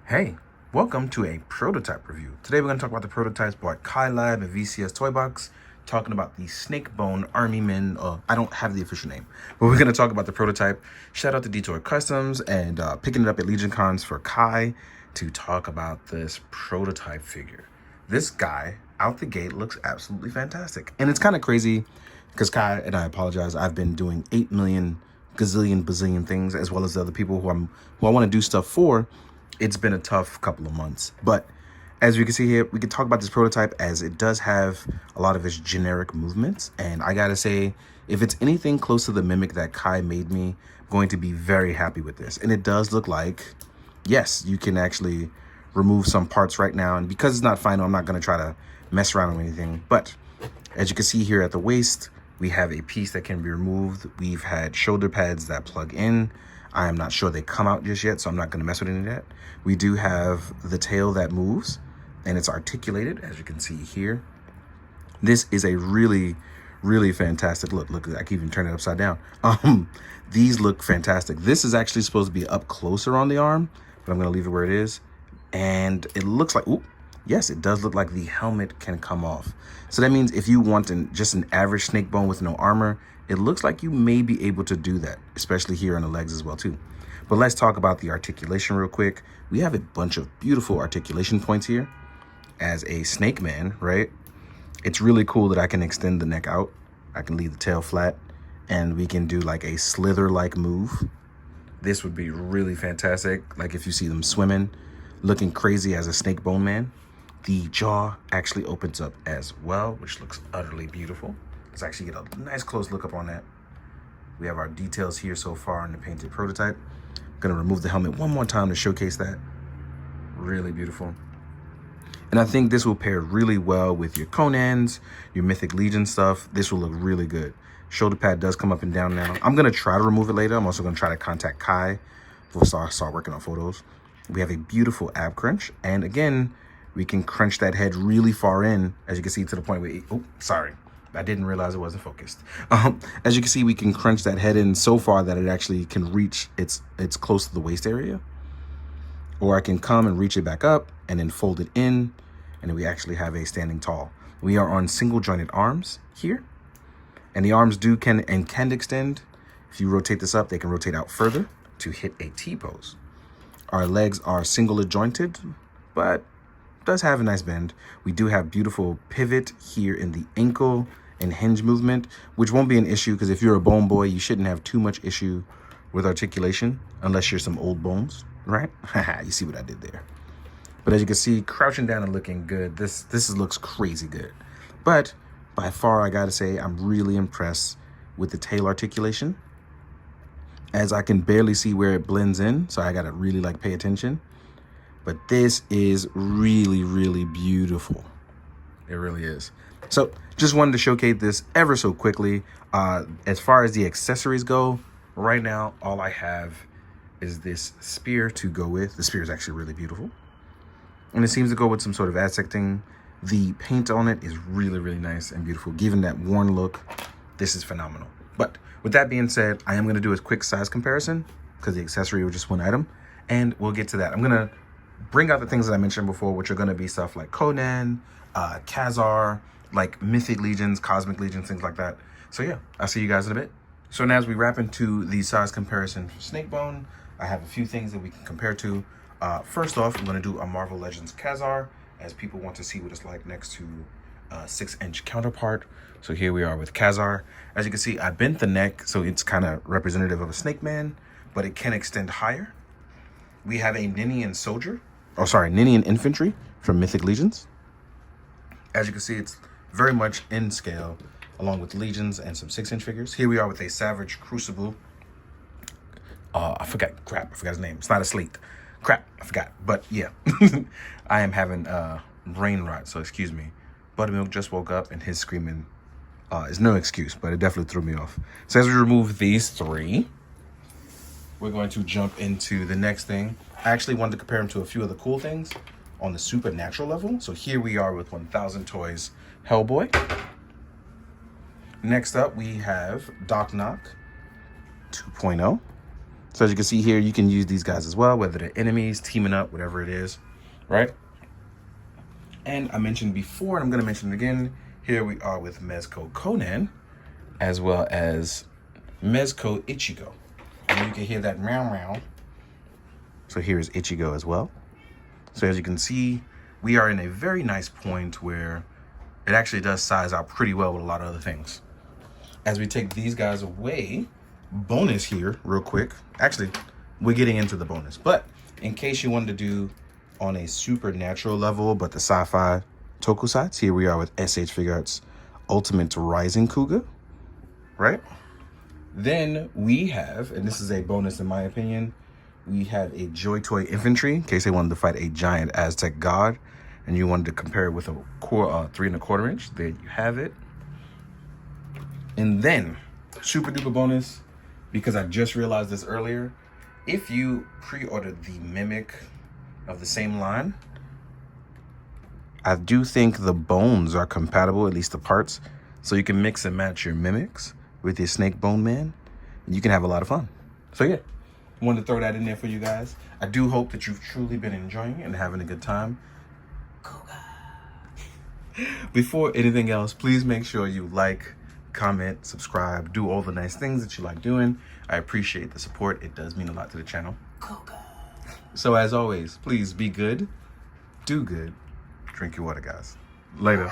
Hey, welcome to a prototype review. Today we're going to talk about the prototypes bought Kai Lab and VCS Toy Box, talking about the Snakebone Army Men. I don't have the official name, but we're going to talk about the prototype. Shout out to Detour Customs and picking it up at Legion Cons for Kai to talk about this prototype figure. This guy out the gate looks absolutely fantastic. And it's kind of crazy because Kai, and I apologize, I've been doing 8 million gazillion bazillion things, as well as the other people who I want to do stuff for. It's been a tough couple of months, but as you can see here, we can talk about this prototype as it does have a lot of its generic movements. And I gotta say, if it's anything close to the mimic that Kai made me, I'm going to be very happy with this. And it does look like, yes, you can actually remove some parts right now. And because it's not final, I'm not gonna try to mess around with anything. But as you can see here at the waist, we have a piece that can be removed. We've had shoulder pads that plug in. I am not sure they come out just yet, so I'm not going to mess with any of that. We do have the tail that moves, and it's articulated, as you can see here. This is a really, really fantastic look. Look, I can even turn it upside down. These look fantastic. This is actually supposed to be up closer on the arm, but I'm going to leave it where it is. And it looks like, ooh, yes, it does look like the helmet can come off. So that means if you want just an average snake bone with no armor, it looks like you may be able to do that, especially here on the legs as well too. But let's talk about the articulation real quick. We have a bunch of beautiful articulation points here. As a Snakeman, right? It's really cool that I can extend the neck out. I can leave the tail flat, and we can do like a slither-like move. This would be really fantastic. Like if you see them swimming, looking crazy as a snake bone man. The jaw actually opens up as well, which looks utterly beautiful. Let's actually get a nice close look up on that. We have our details here so far in the painted prototype. I'm gonna remove the helmet one more time to showcase that. Really beautiful. And I think this will pair really well with your Conans, your Mythic Legion stuff. This will look really good. Shoulder pad does come up and down now. I'm gonna try to remove it later. I'm also gonna try to contact Kai before I start working on photos. We have a beautiful ab crunch. And again, we can crunch that head really far in, as you can see, to the point where, oh, sorry. I didn't realize it wasn't focused. As you can see, we can crunch that head in so far that it actually can reach, it's close to the waist area. Or I can come and reach it back up and then fold it in, and then we actually have a standing tall. We are on single jointed arms here, and the arms can extend. If you rotate this up, they can rotate out further to hit a T-pose. Our legs are single jointed, but does have a nice bend. We do have beautiful pivot here in the ankle and hinge movement, which won't be an issue because if you're a bone boy, you shouldn't have too much issue with articulation unless you're some old bones, right? You see what I did there. But as you can see, crouching down and looking good, this looks crazy good. But by far, I gotta say, I'm really impressed with the tail articulation, as I can barely see where it blends in, so I gotta really like pay attention. But this is really, really beautiful. It really is. So just wanted to showcase this ever so quickly. As far as the accessories go, right now, all I have is this spear to go with. The spear is actually really beautiful. And it seems to go with some sort of Aztec thing. The paint on it is really, really nice and beautiful. Given that worn look, this is phenomenal. But with that being said, I am going to do a quick size comparison because the accessory was just one item. And we'll get to that. I'm going to bring out the things that I mentioned before, which are going to be stuff like Conan, Khazar, like Mythic Legions, Cosmic Legions, things like that. So yeah, I'll see you guys in a bit. So now as we wrap into the size comparison for Snakebone, I have a few things that we can compare to. First off, I'm going to do a Marvel Legends Khazar, as people want to see what it's like next to a 6-inch counterpart. So here we are with Khazar. As you can see, I bent the neck, so it's kind of representative of a Snakeman, but it can extend higher. We have a Ninian Soldier, Ninian Infantry from Mythic Legions. As you can see, it's very much in scale, along with Legions and some 6-inch figures. Here we are with a Savage Crucible. I forgot his name. It's not a Slate. Crap, I forgot. But yeah, I am having brain rot, so excuse me. Buttermilk just woke up, and his screaming is no excuse, but it definitely threw me off. So as we remove these three, we're going to jump into the next thing. I actually wanted to compare them to a few other cool things on the supernatural level. So here we are with 1000 Toys Hellboy. Next up, we have Doc Knock 2.0. So as you can see here, you can use these guys as well, whether they're enemies, teaming up, whatever it is, right? And I mentioned before, and I'm going to mention it again, here we are with Mezco Conan, as well as Mezco Ichigo. And you can hear that meow meow. So here is Ichigo as well. So as you can see, we are in a very nice point where it actually does size out pretty well with a lot of other things. As we take these guys away, bonus here real quick. Actually, we're getting into the bonus, but in case you wanted to do on a supernatural level, but the sci-fi tokusatsu, here we are with SH Figure Arts Ultimate Rising Kuga, right? Then we have, and this is a bonus in my opinion, we have a Joy Toy Infantry, in case they wanted to fight a giant Aztec god, and you wanted to compare it with a 3¼ inch. There you have it. And then, super duper bonus, because I just realized this earlier, if you pre-ordered the Mimic of the same line, I do think the bones are compatible, at least the parts, so you can mix and match your Mimics with your Snake Bone Man, and you can have a lot of fun. So yeah, wanted to throw that in there for you guys. I do hope that you've truly been enjoying it and having a good time. Before anything else, please make sure you like, comment, subscribe, do all the nice things that you like doing. I appreciate the support. It does mean a lot to the channel. So as always, please be good, do good, drink your water, guys. Later.